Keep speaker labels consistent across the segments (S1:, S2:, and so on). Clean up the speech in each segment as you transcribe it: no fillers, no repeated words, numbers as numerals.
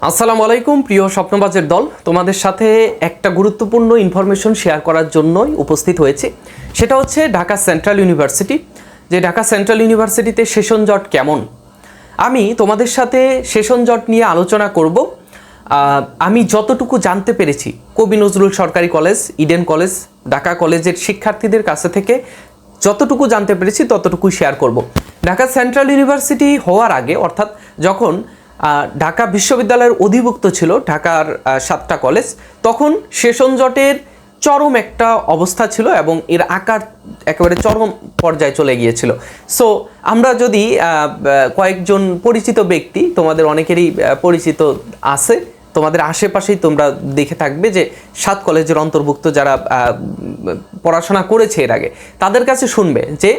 S1: আসসালামু আলাইকুম প্রিয় স্বপ্নবাজের দল, তোমাদের সাথে একটা গুরুত্বপূর্ণ ইনফরমেশন শেয়ার করার জন্যই উপস্থিত হয়েছে। সেটা হচ্ছে ঢাকা সেন্ট্রাল ইউনিভার্সিটি। যে ঢাকা সেন্ট্রাল ইউনিভার্সিটিতে সেশন জট কেমন, আমি তোমাদের সাথে সেশন জট নিয়ে আলোচনা করব। আমি যতটুকু জানতে পেরেছি কবি নজরুল সরকারি কলেজ, ইডেন কলেজ, ঢাকা কলেজের শিক্ষার্থীদের কাছে থেকে যতটুকু জানতে পেরেছি ততটুকুই শেয়ার করব। ঢাকা সেন্ট্রাল ইউনিভার্সিটি হওয়ার আগে, অর্থাৎ যখন ঢাকা বিশ্ববিদ্যালয়ের অধিভুক্ত ছিল ঢাকার 7টা কলেজ, তখন সেশন জটের চরম একটা অবস্থা ছিল এবং এর আকার একেবারে চরম পর্যায়ে চলে গিয়েছিল। সো আমরা যদি কয়েকজন পরিচিত ব্যক্তি, তোমাদের অনেকেরই পরিচিত আছে, তোমাদের আশেপাশেই তোমরা দেখে থাকবে যে 7 কলেজের অন্তর্ভুক্ত যারা পড়াশোনা করেছে এর আগে, তাদের কাছে শুনবে যে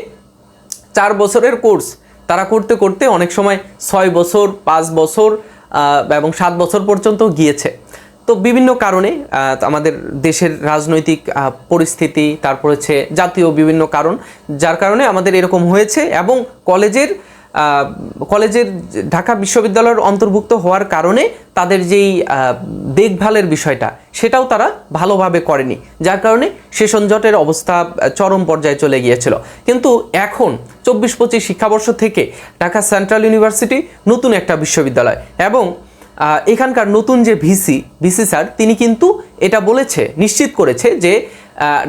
S1: 4 বছরের কোর্স তারা করতে করতে অনেক সময় 6 বছর, 5 বছর এবং 7 বছর পর্যন্ত গিয়েছে। তো বিভিন্ন কারণে আমাদের দেশের রাজনৈতিক পরিস্থিতি, তারপর হচ্ছে জাতীয় বিভিন্ন কারণ, যার কারণে আমাদের এরকম হয়েছে এবং কলেজের ঢাকা বিশ্ববিদ্যালয়ের অন্তর্ভুক্ত হওয়ার কারণে তাদের যেই দেখভালের বিষয়টা সেটাও তারা ভালোভাবে করেনি, যার কারণে সেশন জটের অবস্থা চরম পর্যায়ে চলে গিয়েছিল। কিন্তু এখন 24-25 শিক্ষাবর্ষ থেকে ঢাকা সেন্ট্রাল ইউনিভার্সিটি নতুন একটা বিশ্ববিদ্যালয় এবং এখানকার নতুন যে ভিসি স্যার, তিনি কিন্তু এটা বলেছে, নিশ্চিত করেছে যে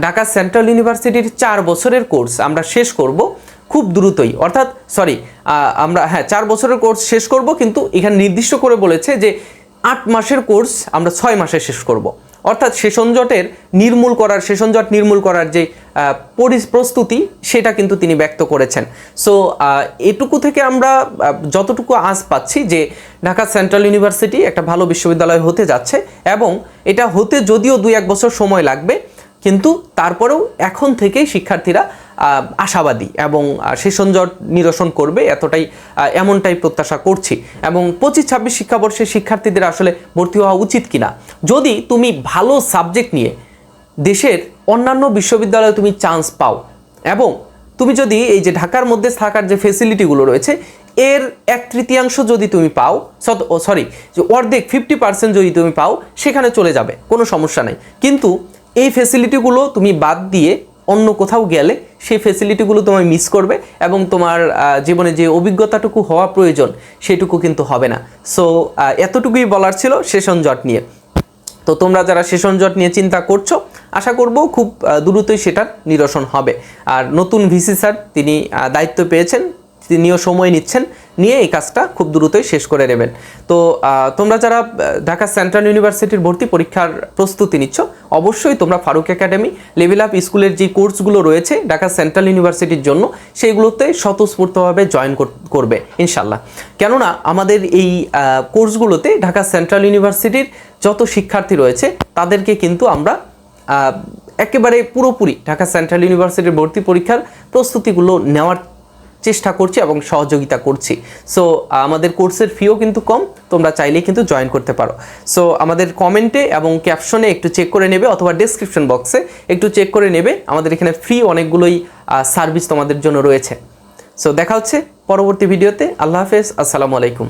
S1: ঢাকা সেন্ট্রাল ইউনিভার্সিটির 4 বছরের কোর্স আমরা শেষ করব খুব দ্রুতই, অর্থাৎ আমরা 4 বছরের কোর্স শেষ করব, কিন্তু এখানে নির্দিষ্ট করে বলেছে যে 8 মাসের কোর্স আমরা 6 মাসে শেষ করব। অর্থাৎ সেশন জট নির্মূল করার যে প্রস্তুতি, সেটা কিন্তু তিনি ব্যক্ত করেছেন। সো এটুকু থেকে আমরা যতটুকু আজ পাচ্ছি যে ঢাকা সেন্ট্রাল ইউনিভার্সিটি একটা ভালো বিশ্ববিদ্যালয় হতে যাচ্ছে এবং এটা হতে যদিও 2-1 বছর সময় লাগবে, কিন্তু তারপরেও এখন থেকেই শিক্ষার্থীরা আশাবাদী এবং সেশন জট নিরসন করবে এমনটাই প্রত্যাশা করছি। এবং 25-26 শিক্ষাবর্ষের শিক্ষার্থীদের আসলে ভর্তি হওয়া উচিত কিনা, যদি তুমি ভালো সাবজেক্ট নিয়ে দেশের অন্যান্য বিশ্ববিদ্যালয়ে তুমি চান্স পাও এবং তুমি যদি এই যে ঢাকার মধ্যে থাকার যে ফেসিলিটিগুলো রয়েছে এর 1/3 যদি তুমি পাও, যে অর্ধেক 50% যদি তুমি পাও, সেখানে চলে যাবে, কোনো সমস্যা নেই। কিন্তু এই ফেসিলিটিগুলো তুমি বাদ দিয়ে অন্য কোথাও গেলে সেই ফেসিলিটিগুলো তোমায় মিস করবে এবং তোমার জীবনে যে অভিজ্ঞতাটুকু হওয়া প্রয়োজন সেটুকু কিন্তু হবে না। সো এতটুকুই বলার ছিল সেশন জট নিয়ে। তো তোমরা যারা সেশন জট নিয়ে চিন্তা করছো, আশা করব খুব দ্রুতই সেটার নিরসন হবে। আর নতুন ভিসি স্যার, তিনি দায়িত্ব পেয়েছেন, তিনিও সময় নিয়ে এই কাজটা খুব দ্রুতই শেষ করে নেবেন। তো তোমরা যারা ঢাকা সেন্ট্রাল ইউনিভার্সিটির ভর্তি পরীক্ষার প্রস্তুতি নিচ্ছ, অবশ্যই তোমরা ফারুক একাডেমি, লেভেল আপ স্কুলের যে কোর্সগুলো রয়েছে ঢাকা সেন্ট্রাল ইউনিভার্সিটির জন্য, সেইগুলোতে স্বতঃস্ফূর্তভাবে জয়েন করবে ইনশাল্লাহ। কেননা আমাদের এই কোর্সগুলোতে ঢাকা সেন্ট্রাল ইউনিভার্সিটির যত শিক্ষার্থী রয়েছে তাদেরকে কিন্তু আমরা একেবারে পুরোপুরি ঢাকা সেন্ট্রাল ইউনিভার্সিটির ভর্তি পরীক্ষার প্রস্তুতিগুলো নেওয়ার চেষ্টা করছি এবং সহযোগিতা করছি। সো আমাদের কোর্সের ফিও কিন্তু কম, তোমরা চাইলেই কিন্তু জয়েন করতে পারো। সো আমাদের কমেন্টে এবং ক্যাপশনে একটু চেক করে নেবে, অথবা ডেসক্রিপশন বক্সে একটু চেক করে নেবে, আমাদের এখানে ফ্রি অনেকগুলোই সার্ভিস তোমাদের জন্য রয়েছে। সো দেখা হচ্ছে পরবর্তী ভিডিওতে। আল্লাহ হাফেজ, আসসালামু আলাইকুম।